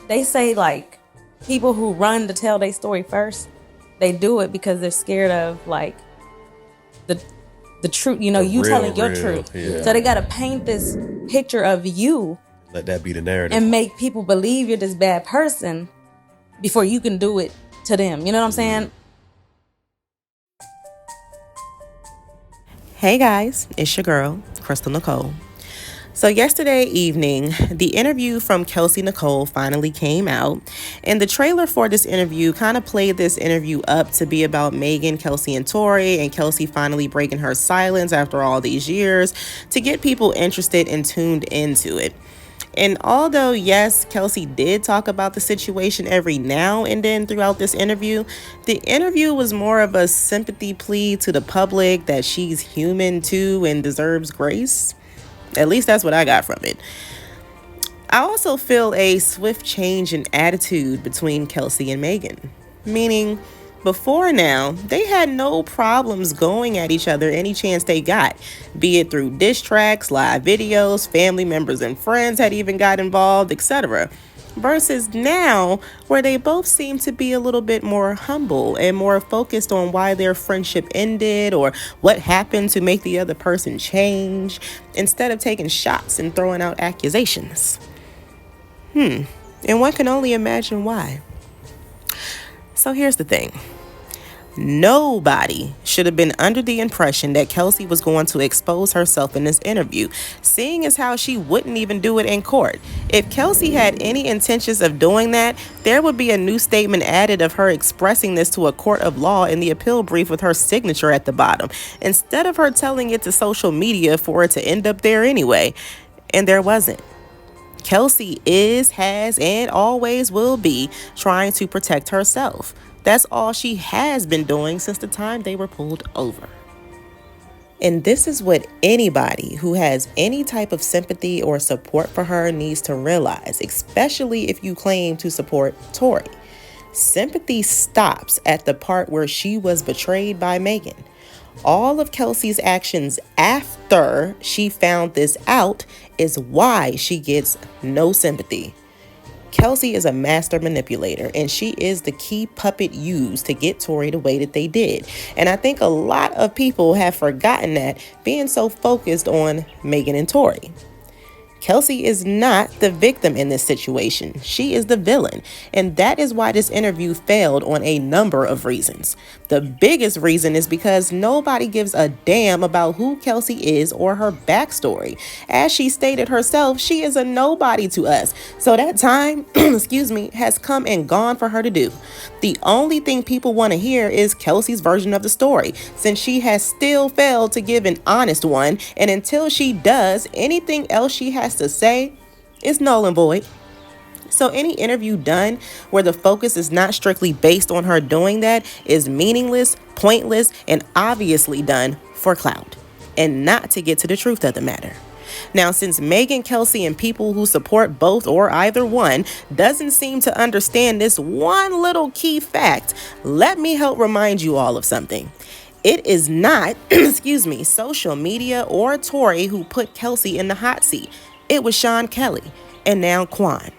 they say like people who run to tell their story first, they do it because they're scared of like the truth, you telling your truth. Yeah. So they got to paint this picture of you, let that be the narrative, and make people believe you're this bad person before you can do it to them. You know what I'm saying? Hey guys, it's your girl, Kelsey Nicole. So yesterday evening, the interview from Kelsey Nicole finally came out, and the trailer for this interview kind of played this interview up to be about Megan, Kelsey, and Tory, and Kelsey finally breaking her silence after all these years to get people interested and tuned into it. And although, yes, Kelsey did talk about the situation every now and then throughout this interview, the interview was more of a sympathy plea to the public that she's human too and deserves grace. At least that's what I got from it. I also feel a swift change in attitude between Kelsey and Megan. Meaning, before now, they had no problems going at each other any chance they got, be it through diss tracks, live videos, family members and friends had even got involved, etc. Versus now, where they both seem to be a little bit more humble and more focused on why their friendship ended or what happened to make the other person change, instead of taking shots and throwing out accusations. And one can only imagine why. So here's the thing. Nobody should have been under the impression that Kelsey was going to expose herself in this interview, seeing as how she wouldn't even do it in court. If Kelsey had any intentions of doing that, there would be a new statement added of her expressing this to a court of law in the appeal brief with her signature at the bottom, instead of her telling it to social media for it to end up there anyway. And there wasn't. Kelsey is, has, and always will be trying to protect herself. That's all she has been doing since the time they were pulled over. And this is what anybody who has any type of sympathy or support for her needs to realize, especially if you claim to support Tory. Sympathy stops at the part where she was betrayed by Megan. All of Kelsey's actions after she found this out is why she gets no sympathy. Kelsey is a master manipulator, and she is the key puppet used to get Tory the way that they did. And I think a lot of people have forgotten that, being so focused on Megan and Tory. Kelsey is not the victim in this situation. She is the villain. And that is why this interview failed on a number of reasons. The biggest reason is because nobody gives a damn about who Kelsey is or her backstory. As she stated herself, she is a nobody to us. So that time, has come and gone for her to do. The only thing people want to hear is Kelsey's version of the story, since she has still failed to give an honest one. And until she does, anything else she has to say is null and void. So any interview done where the focus is not strictly based on her doing that is meaningless, pointless, and obviously done for clout and not to get to the truth of the matter. Now, since Megan, Kelsey, and people who support both or either one doesn't seem to understand this one little key fact, let me help remind you all of something. It is not, social media or Tory who put Kelsey in the hot seat. It was Sean Kelly and now Quan.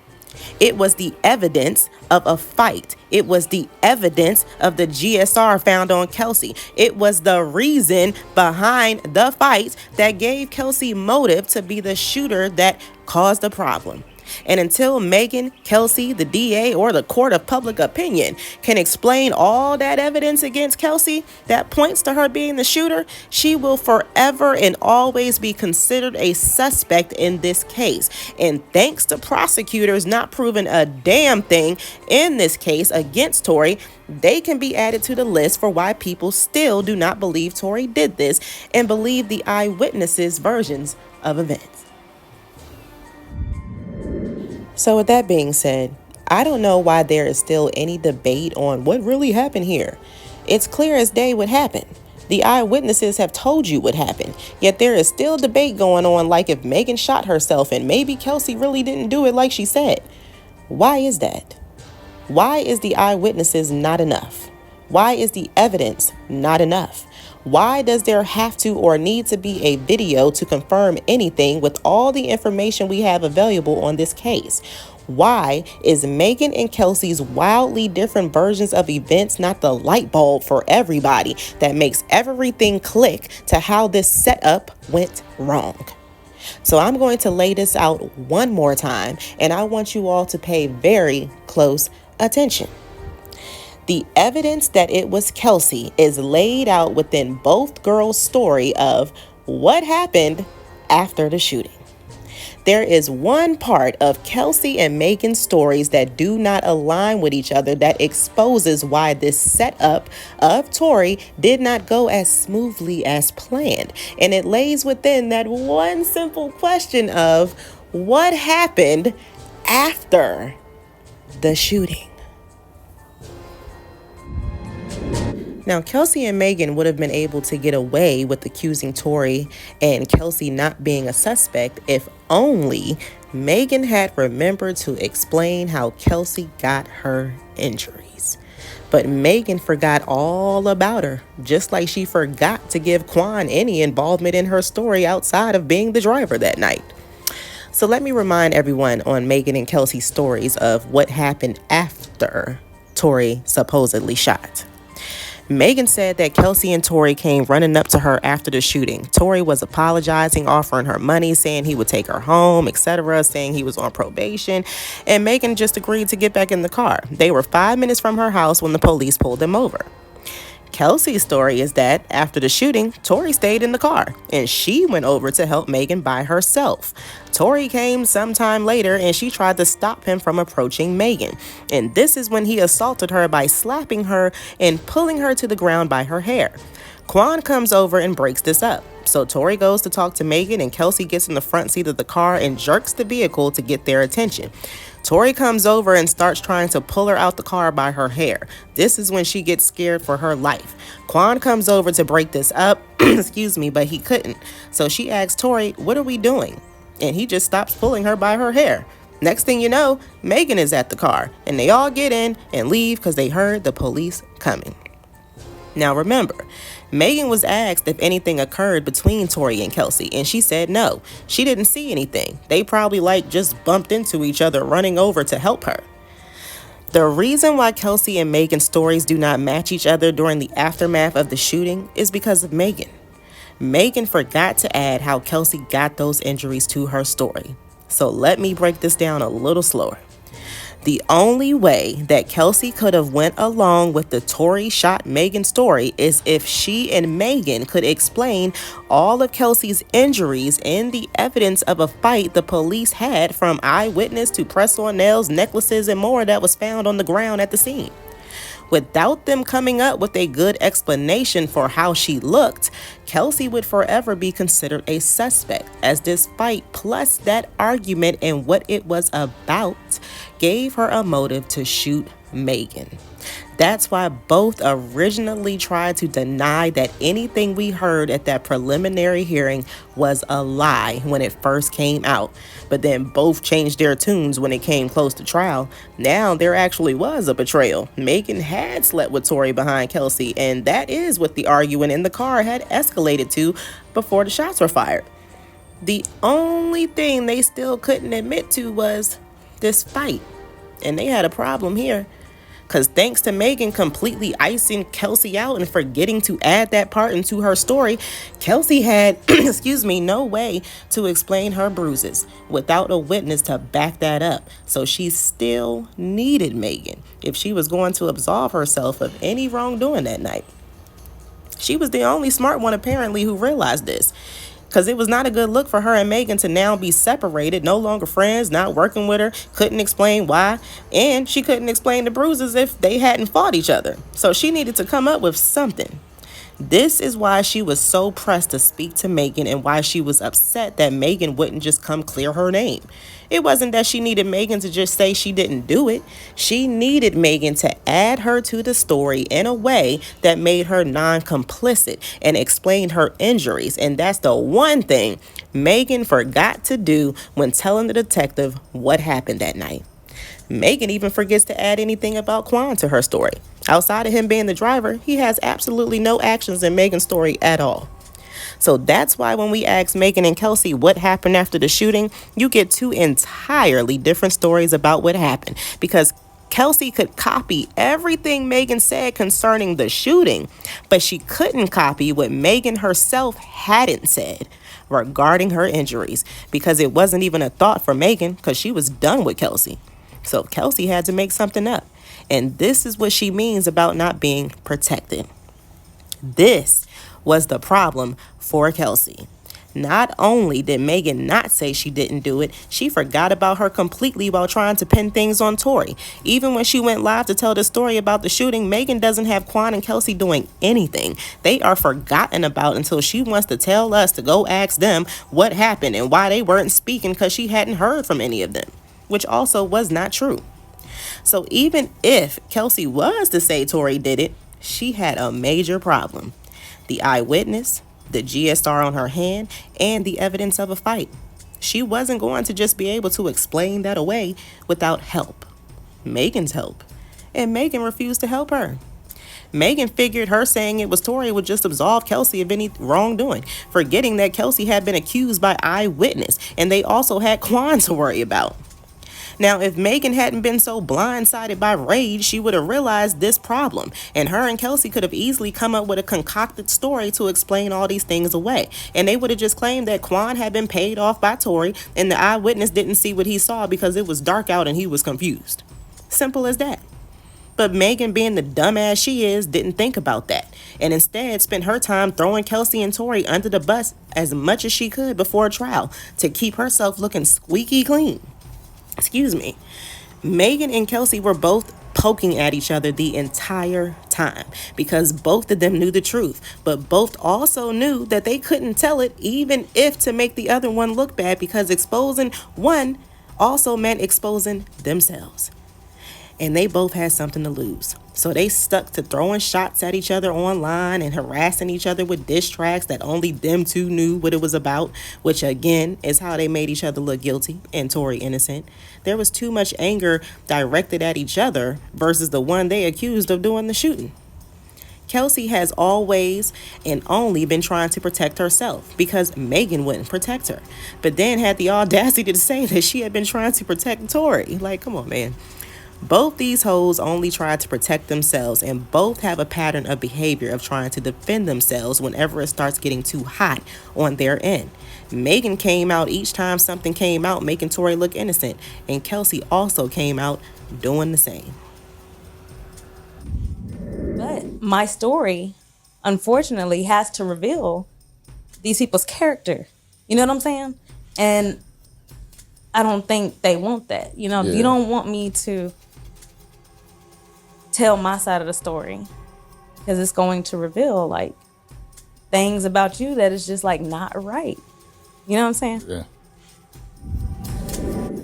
It was the evidence of a fight. It was the evidence of the GSR found on Kelsey. It was the reason behind the fight that gave Kelsey motive to be the shooter that caused the problem. And until Megan, Kelsey, the DA, or the court of public opinion can explain all that evidence against Kelsey that points to her being the shooter, she will forever and always be considered a suspect in this case. And thanks to prosecutors not proving a damn thing in this case against Tory, they can be added to the list for why people still do not believe Tory did this and believe the eyewitnesses' versions of events. So with that being said, I don't know why there is still any debate on what really happened here. It's clear as day what happened. The eyewitnesses have told you what happened, yet there is still debate going on like if Megan shot herself and maybe Kelsey really didn't do it like she said. Why is that? Why is the eyewitnesses not enough? Why is the evidence not enough? Why does there have to or need to be a video to confirm anything with all the information we have available on this case? Why is Megan and Kelsey's wildly different versions of events not the light bulb for everybody that makes everything click to how this setup went wrong? So I'm going to lay this out one more time, and I want you all to pay very close attention. The evidence that it was Kelsey is laid out within both girls' story of what happened after the shooting. There is one part of Kelsey and Megan's stories that do not align with each other that exposes why this setup of Tory did not go as smoothly as planned. And it lays within that one simple question of what happened after the shooting. Now, Kelsey and Megan would have been able to get away with accusing Tory and Kelsey not being a suspect if only Megan had remembered to explain how Kelsey got her injuries. But Megan forgot all about her, just like she forgot to give Quan any involvement in her story outside of being the driver that night. So let me remind everyone on Megan and Kelsey's stories of what happened after Tory supposedly shot. Megan said that Kelsey and Tory came running up to her after the shooting. Tory was apologizing, offering her money, saying he would take her home, etc., saying he was on probation, and Megan just agreed to get back in the car. They were 5 minutes from her house when the police pulled them over. Kelsey's story is that after the shooting, Tory stayed in the car and she went over to help Megan by herself. Tory came sometime later and she tried to stop him from approaching Megan. And this is when he assaulted her by slapping her and pulling her to the ground by her hair. Quan comes over and breaks this up. So Tory goes to talk to Megan and Kelsey gets in the front seat of the car and jerks the vehicle to get their attention. Tory comes over and starts trying to pull her out the car by her hair. This is when she gets scared for her life. Quan comes over to break this up, but he couldn't. So she asks Tory, "What are we doing?" And he just stops pulling her by her hair. Next thing you know, Megan is at the car and they all get in and leave because they heard the police coming. Now remember, Megan was asked if anything occurred between Tory and Kelsey, and she said no. She didn't see anything. They probably just bumped into each other running over to help her. The reason why Kelsey and Megan's stories do not match each other during the aftermath of the shooting is because of Megan. Megan forgot to add how Kelsey got those injuries to her story. So let me break this down a little slower. The only way that Kelsey could have went along with the Tory shot Megan story is if she and Megan could explain all of Kelsey's injuries and the evidence of a fight the police had, from eyewitness to press-on nails, necklaces, and more that was found on the ground at the scene. Without them coming up with a good explanation for how she looked, Kelsey would forever be considered a suspect, as this fight plus that argument and what it was about gave her a motive to shoot Megan. That's why both originally tried to deny that anything we heard at that preliminary hearing was a lie when it first came out. But then both changed their tunes when it came close to trial. Now there actually was a betrayal. Megan had slept with Tory behind Kelsey, and that is what the arguing in the car had escalated to before the shots were fired. The only thing they still couldn't admit to was this fight. And they had a problem here. Because thanks to Megan completely icing Kelsey out and forgetting to add that part into her story, Kelsey had, no way to explain her bruises without a witness to back that up. So she still needed Megan if she was going to absolve herself of any wrongdoing that night. She was the only smart one apparently who realized this. Because it was not a good look for her and Megan to now be separated, no longer friends, not working with her, couldn't explain why, and she couldn't explain the bruises if they hadn't fought each other. So she needed to come up with something. This is why she was so pressed to speak to Megan and why she was upset that Megan wouldn't just come clear her name. It wasn't that she needed Megan to just say she didn't do it. She needed Megan to add her to the story in a way that made her non-complicit and explained her injuries. And that's the one thing Megan forgot to do when telling the detective what happened that night. Megan even forgets to add anything about Quan to her story. Outside of him being the driver, he has absolutely no actions in Megan's story at all. So that's why when we ask Megan and Kelsey what happened after the shooting, you get two entirely different stories about what happened. Because Kelsey could copy everything Megan said concerning the shooting, but she couldn't copy what Megan herself hadn't said regarding her injuries, because it wasn't even a thought for Megan, because she was done with Kelsey. So Kelsey had to make something up. And this is what she means about not being protected. This was the problem for Kelsey. Not only did Megan not say she didn't do it, she forgot about her completely while trying to pin things on Tory. Even when she went live to tell the story about the shooting, Megan doesn't have Quan and Kelsey doing anything. They are forgotten about until she wants to tell us to go ask them what happened and why they weren't speaking, because she hadn't heard from any of them, which also was not true. So even if Kelsey was to say Tory did it, she had a major problem. The eyewitness, the GSR on her hand, and the evidence of a fight. She wasn't going to just be able to explain that away without help. Megan's help. And Megan refused to help her. Megan figured her saying it was Tory would just absolve Kelsey of any wrongdoing, forgetting that Kelsey had been accused by eyewitness, and they also had Quan to worry about. Now, if Megan hadn't been so blindsided by rage, she would have realized this problem, and her and Kelsey could have easily come up with a concocted story to explain all these things away. And they would have just claimed that Quan had been paid off by Tory, and the eyewitness didn't see what he saw because it was dark out and he was confused. Simple as that. But Megan, being the dumbass she is, didn't think about that, and instead spent her time throwing Kelsey and Tory under the bus as much as she could before trial to keep herself looking squeaky clean. Excuse me. Megan and Kelsey were both poking at each other the entire time because both of them knew the truth, but both also knew that they couldn't tell it even if to make the other one look bad, because exposing one also meant exposing themselves. And they both had something to lose. So they stuck to throwing shots at each other online and harassing each other with diss tracks that only them two knew what it was about, which again is how they made each other look guilty and Tory innocent. There was too much anger directed at each other versus the one they accused of doing the shooting. Kelsey has always and only been trying to protect herself because Megan wouldn't protect her, but then had the audacity to say that she had been trying to protect Tory. Like, come on, man. Both these hoes only try to protect themselves, and both have a pattern of behavior of trying to defend themselves whenever it starts getting too hot on their end. Megan came out each time something came out making Tory look innocent, and Kelsey also came out doing the same. But my story, unfortunately, has to reveal these people's character. You know what I'm saying? And I don't think they want that. You know, You don't want me to tell my side of the story because it's going to reveal like things about you that is just like not right. You know what I'm saying? Yeah.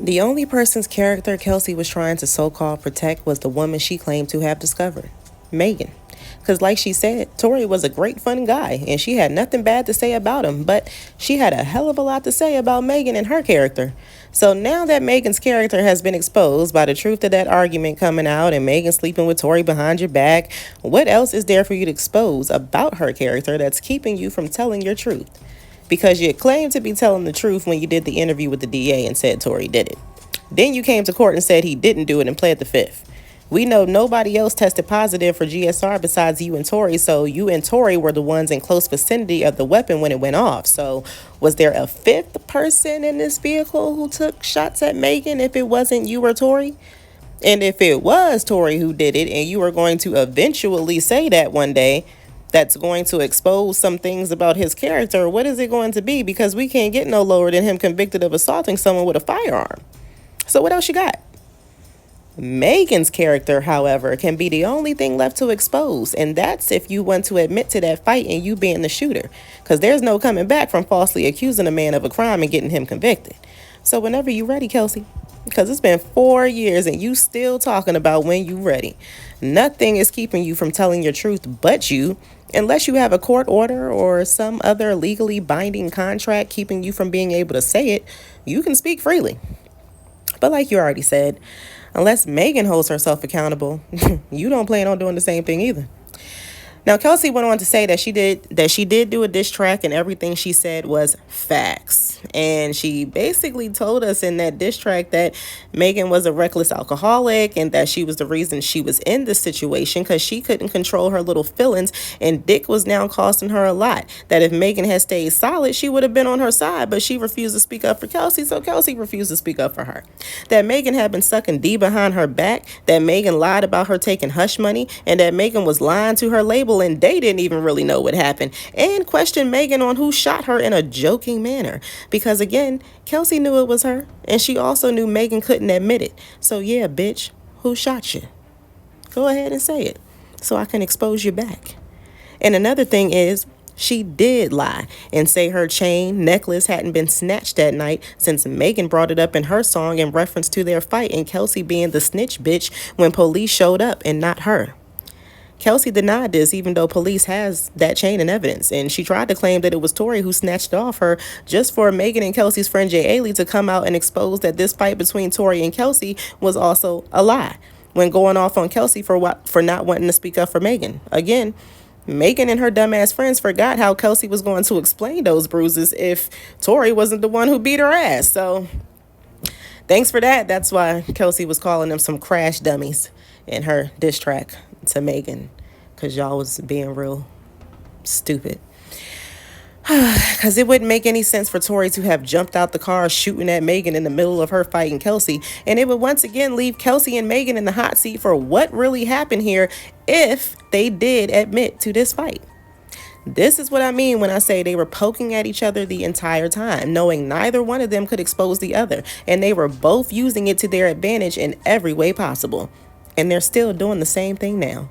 The only person's character Kelsey was trying to so-called protect was the woman she claimed to have discovered, Megan. Because like she said, Tory was a great fun guy and she had nothing bad to say about him, but she had a hell of a lot to say about Megan and her character. So now that Megan's character has been exposed by the truth of that argument coming out and Megan sleeping with Tory behind your back, what else is there for you to expose about her character that's keeping you from telling your truth? Because you claimed to be telling the truth when you did the interview with the DA and said Tory did it. Then you came to court and said he didn't do it and pled the fifth. We know nobody else tested positive for GSR besides you and Tory, so you and Tory were the ones in close vicinity of the weapon when it went off. So was there a fifth person in this vehicle who took shots at Megan if it wasn't you or Tory? And if it was Tory who did it and you are going to eventually say that one day, that's going to expose some things about his character, what is it going to be? Because we can't get no lower than him convicted of assaulting someone with a firearm. So what else you got? Megan's character, however, can be the only thing left to expose, and that's if you want to admit to that fight and you being the shooter, because there's no coming back from falsely accusing a man of a crime and getting him convicted. So whenever you're ready, Kelsey, because it's been 4 years and you still talking about when you ready. Nothing is keeping you from telling your truth but you, unless you have a court order or some other legally binding contract keeping you from being able to say it. You can speak freely. But like you already said, unless Megan holds herself accountable, you don't plan on doing the same thing either. Now, Kelsey went on to say that she did do a diss track and everything she said was facts. And she basically told us in that diss track that Megan was a reckless alcoholic and that she was the reason she was in this situation because she couldn't control her little feelings and dick was now costing her a lot. That if Megan had stayed solid, she would have been on her side, but she refused to speak up for Kelsey, so Kelsey refused to speak up for her. That Megan had been sucking D behind her back, that Megan lied about her taking hush money, and that Megan was lying to her label and they didn't even really know what happened, and questioned Megan on who shot her in a joking manner. Because again, Kelsey knew it was her, and she also knew Megan couldn't admit it. So yeah, bitch, who shot you? Go ahead and say it, so I can expose you back. And another thing is, she did lie and say her chain necklace hadn't been snatched that night since Megan brought it up in her song in reference to their fight and Kelsey being the snitch bitch when police showed up and not her. Kelsey denied this even though police has that chain in evidence, and she tried to claim that it was Tory who snatched it off her just for Megan and Kelsey's friend Jay Ailey to come out and expose that this fight between Tory and Kelsey was also a lie, when going off on Kelsey for not wanting to speak up for Megan. Again, Megan and her dumbass friends forgot how Kelsey was going to explain those bruises if Tory wasn't the one who beat her ass. So thanks for that. That's why Kelsey was calling them some crash dummies in her diss track to Megan, because y'all was being real stupid. Because it wouldn't make any sense for Tory to have jumped out the car shooting at Megan in the middle of her fighting Kelsey, and it would once again leave Kelsey and Megan in the hot seat for what really happened here if they did admit to this fight. This is what I mean when I say they were poking at each other the entire time, knowing neither one of them could expose the other, and they were both using it to their advantage in every way possible. And they're still doing the same thing now,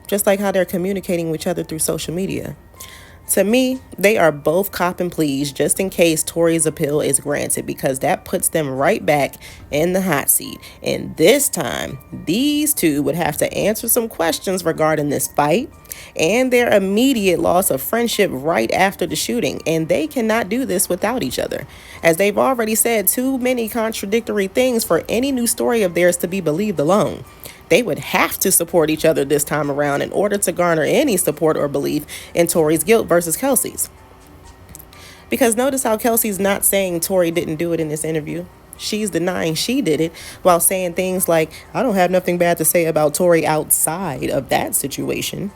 just like how they're communicating with each other through social media. To me, they are both copping pleas just in case Tory's appeal is granted, because that puts them right back in the hot seat. And this time, these two would have to answer some questions regarding this fight and their immediate loss of friendship right after the shooting. And they cannot do this without each other, as they've already said too many contradictory things for any new story of theirs to be believed alone. They would have to support each other this time around in order to garner any support or belief in Tory's guilt versus Kelsey's. Because notice how Kelsey's not saying Tory didn't do it in this interview. She's denying she did it while saying things like, I don't have nothing bad to say about Tory outside of that situation.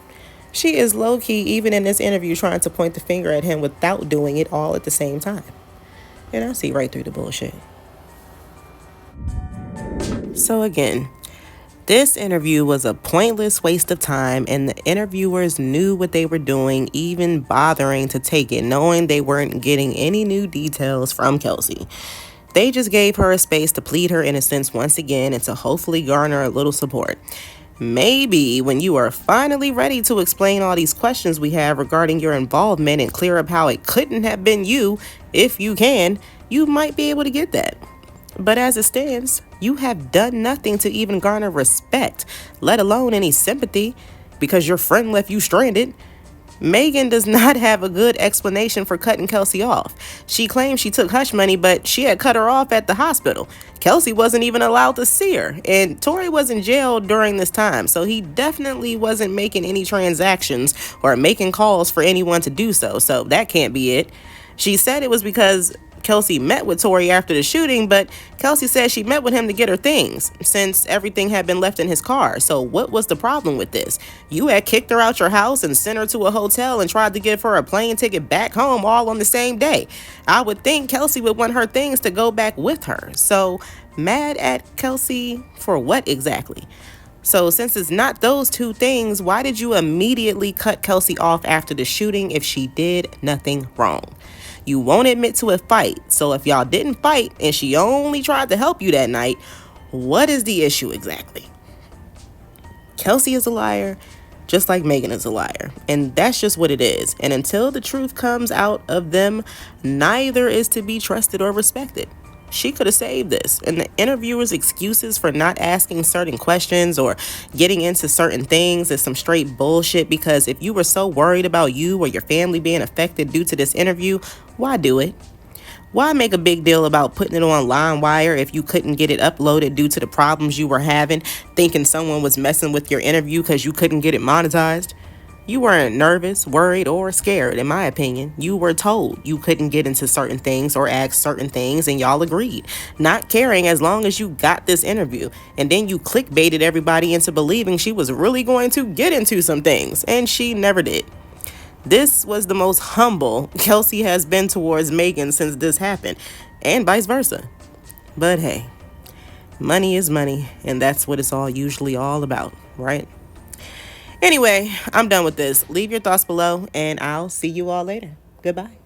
She is low-key, even in this interview, trying to point the finger at him without doing it all at the same time. And I see right through the bullshit. So again, this interview was a pointless waste of time, and the interviewers knew what they were doing, even bothering to take it, knowing they weren't getting any new details from Kelsey. They just gave her a space to plead her innocence once again and to hopefully garner a little support. Maybe when you are finally ready to explain all these questions we have regarding your involvement and clear up how it couldn't have been you, if you can, you might be able to get that. But as it stands, you have done nothing to even garner respect, let alone any sympathy, because your friend left you stranded. Megan does not have a good explanation for cutting Kelsey off. She claims she took hush money, but she had cut her off at the hospital. Kelsey wasn't even allowed to see her, and Tory was in jail during this time, so he definitely wasn't making any transactions or making calls for anyone to do so that can't be it. She said it was because Kelsey met with Tory after the shooting, but Kelsey said she met with him to get her things, since everything had been left in his car. So what was the problem with this? You had kicked her out your house and sent her to a hotel and tried to give her a plane ticket back home all on the same day. I would think Kelsey would want her things to go back with her. So mad at Kelsey for what exactly? So since it's not those two things, why did you immediately cut Kelsey off after the shooting if she did nothing wrong? You won't admit to a fight, so if y'all didn't fight and she only tried to help you that night, what is the issue exactly? Kelsey is a liar, just like Megan is a liar, and that's just what it is. And until the truth comes out of them, neither is to be trusted or respected. She could have saved this, and the interviewer's excuses for not asking certain questions or getting into certain things is some straight bullshit, because if you were so worried about you or your family being affected due to this interview, why do it? Why make a big deal about putting it on LimeWire if you couldn't get it uploaded due to the problems you were having, thinking someone was messing with your interview because you couldn't get it monetized? You weren't nervous, worried, or scared, in my opinion. You were told you couldn't get into certain things or ask certain things, and y'all agreed, not caring as long as you got this interview. And then you clickbaited everybody into believing she was really going to get into some things, and she never did. This was the most humble Kelsey has been towards Megan since this happened, and vice versa. But hey, money is money, and that's what it's all usually all about, right? Anyway, I'm done with this. Leave your thoughts below, and I'll see you all later. Goodbye.